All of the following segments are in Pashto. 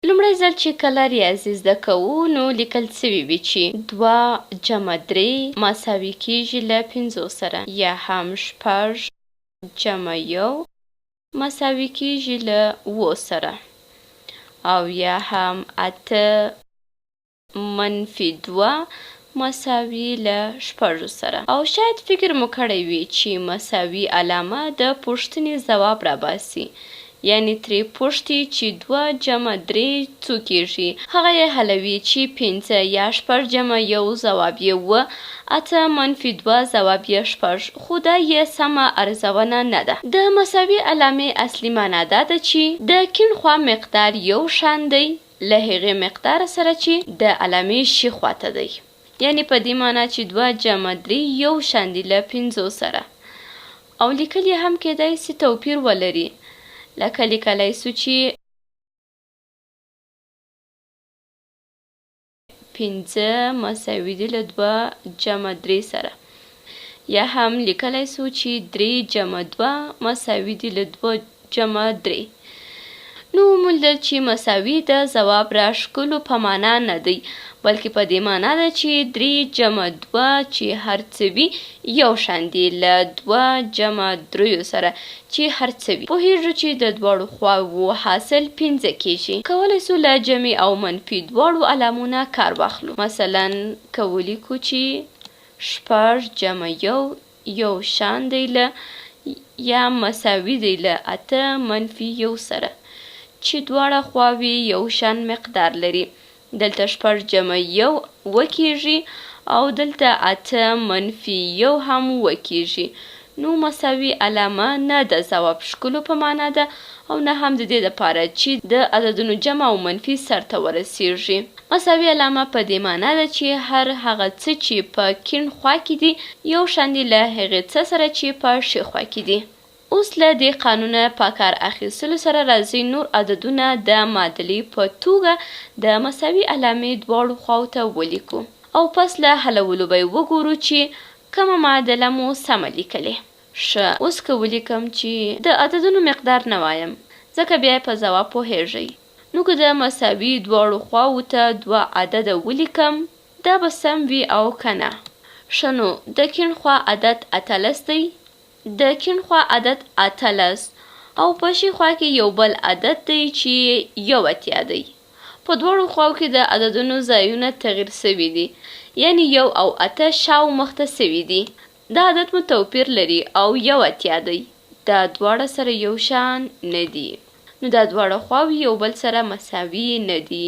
لومړی ځل چې کله ریاضي زده کوو نو لیکل سوي وي چې 2 جمع 3 مساوي کیږي له 5 سره، یا هم 6 جمع 1 مساوي کیږي له 7 سره، او یا هم 8 منفي 2 مساوي له 6 سره. او شاید فکر مو کړی وي چې مساوي علامه د پوښتنې ځواب راباسي، یعنی ترې پوښتي چې 2 جمع 3 څو کیږي، هغه یې حلوي چې 5 یا 6 جمع 1 ځواب یې 7، 8 منفي 2 ځواب یې 6، خو دا یې سمه ارزونه نه ده. د مساوي علامې اصلي معنا دا ده چې د کیڼ خوا مقدار یو شان دی له هغې مقدار سره چې د علامې ښي خواته دی، یعنی په دې معنا چې 2 جمع 3 یو شان دي له 5 سره. او لیکل یې هم کیدای سي توپیر ولري، لکه لیکلی سو چې 5 مساوي دي له 2 جمع 3 سره، یا هم لیکلی سو چې 3 جمع 2 مساوي دي له 2 جمع 3. نو وموندل چې مساوي د ځواب راښکلو په معنا نه دی، بلکې په دې معنا ده چې 3 جمع 2 چې هر څه وي یو شان دي له 2 جمع 3 سره چې هر څه وي. پوهېږو چې د دواړو خواوو حاصل 5 کیږي. کولی سو له جمع او منفي دواړو علامو نه کار واخلو. مثلا که ولیکو چې 6 جمع 1 یو شان دی له یا مساوي دی له 8 منفي 1 سره چې دواړه خواوې یو شان مقدار لري. دلته 6 جمع 1 کیږي او دلته 8 منفي 1 هم کیږي. نو مساوي علامه نه د ځواب ښکلو په معنا ده او نه هم د دې دپاره چې د عددونو جمع او منفي سرته ورسیږي. مساوي علامه په دې معنا ده چې هر هغه څه چې په کیڼ خوا کې دي یو شان دي له هغې څه سره چې په ښي خوا کې دي. اوس له دې قانونه په کار اخیستلو سره راځئ نور عددونه د معادلې په توګه د مساوي علامې دواړو خواو ته ولیکو، او پس له حلولو به وګورو چې کومه معادله مو سمه لیکلې. ښه، اوس که ولیکم چې د عددونو مقدار نه وایم ځکه بیا په ځواب پوهیږئ، نو که د مساوي دواړو خواو ته 2 عدده ولیکم دا به سم وي او که نه. ښه، نو د کیڼ خوا عدد 18 دی، د کیڼ خوا عدد 18 او په ښي خوا کې یو بل عدد دی چې 1 دی. په دواړو خواو کې د عددونو ځایونه تغییر سوي دي، یعنی 1 او 8 شاو مخته سوي دي. دا عدد مو توپیر لري او 1 دی. دا دواړه سره یو شان نه دي، نو دا دواړه خواوې یو بل سره مساوي نه دي.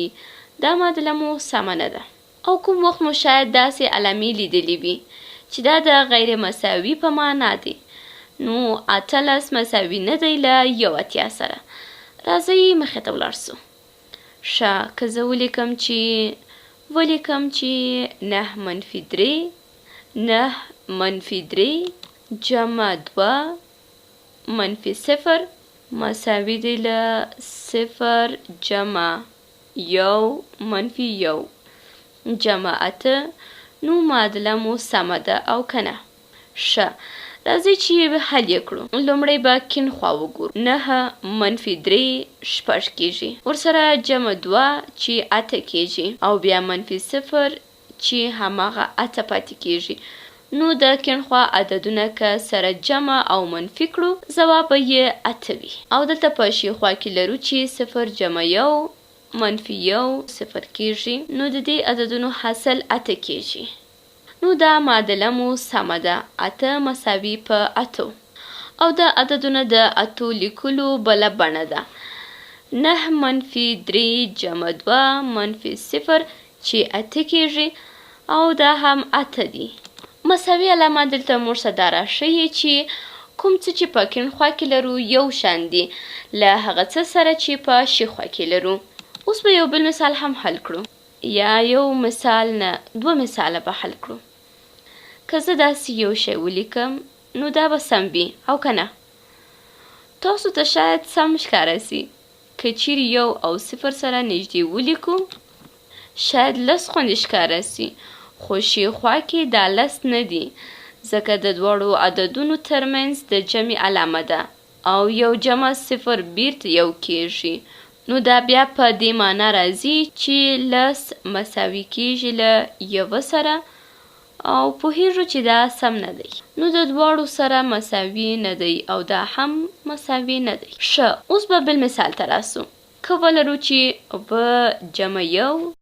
دا معادله مو سمه نه ده. او کوم وخت مو شاید داسې علامې لیدلې وي چې دا د غیر مساوي په معنا دي، نو 18 مساوي نه دی له 1 سره. راځئ مخې ته ولاړ سو. ښه، که زه ولیکم چې 9 منفي 3 9 منفي 3 جمع 2 منفي 0 مساوي دی له 0 جمع 1 منفي 1 جمع 8، نو معادله مو سمه ده او که نه؟ ښه، راځئ چې حل یې کړو. لومړی به کیڼ خوا وګورو. 9 منفي 3 6 کیږي، ورسره جمع 2 چې 8 کیږي، او بیا منفي 0 چې هماغه 8 پاتې کیږي. نو د کیڼ خوا عددونه که سره جمع او منفي کړو ځواب یې 8 وي. او دلته په ښي خوا کې لرو چې 0 جمع 1 منفي 1 0 کیږي، نو د دې عددونو حاصل 8 کیږي. نو دا معادله مو سمه ده، 8 مساوي په 8. او د عددونه د 8 لیکلو بله بڼه ده 9 منفي 3 جمع 2 منفي 0 چې 8 کیږي، او دا هم 8 دي. مساوي علامه دلته موږ ته دا راښیي چې کوم څه چې په کیڼ خوا کې لرو یو شان دي له هغه څه سره چې په ښي خوا کې لرو. اوس به یو بل مثال هم حل کړو، یا یو مثال نه 2 مثاله به حل کړو. که زه داسې یو شی ولیکم نو دا به سم وي او که نه؟ تاسو ته شاید سم ښکاره سي. که چیرې 1 او 0 سره نږدې ولیکو شاید 10 خوندې ښکاره سي، خو ښي خوا کې دا 10 نه دي ځکه د دواړو عددونو ترمنځ د جمع علامه ده او یو جمع 0 بیرته 1 کیږي. نو دا بیا په دې معنا راځي چې 10 مساوي کیږي له 1 سره او پوهیږو چې دا سم نه دی. نو د دواړو سره مساوي نه دی او دا هم مساوي نه دی. ښه، اوس به بل مثال ته راسو. که ولرو چې 2 جمع 1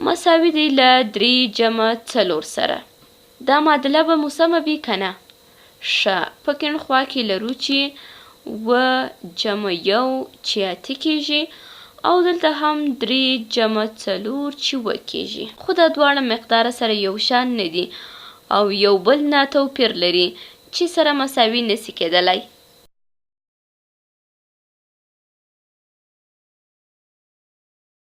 مساوي دی له 3 جمع 4 سره. دا معادله به مو سمه وي که نه؟ ښه، په کیڼ خوا کې لرو چې 2 جمع 1 چې 8 کیږي او دلته هم 3 جمع 4 چې 7 کیږي. خو دا دواړه مقدار سره یو شان نه دي او یو بل نه توپیر لري چې سره مساوي نسی کېدلی.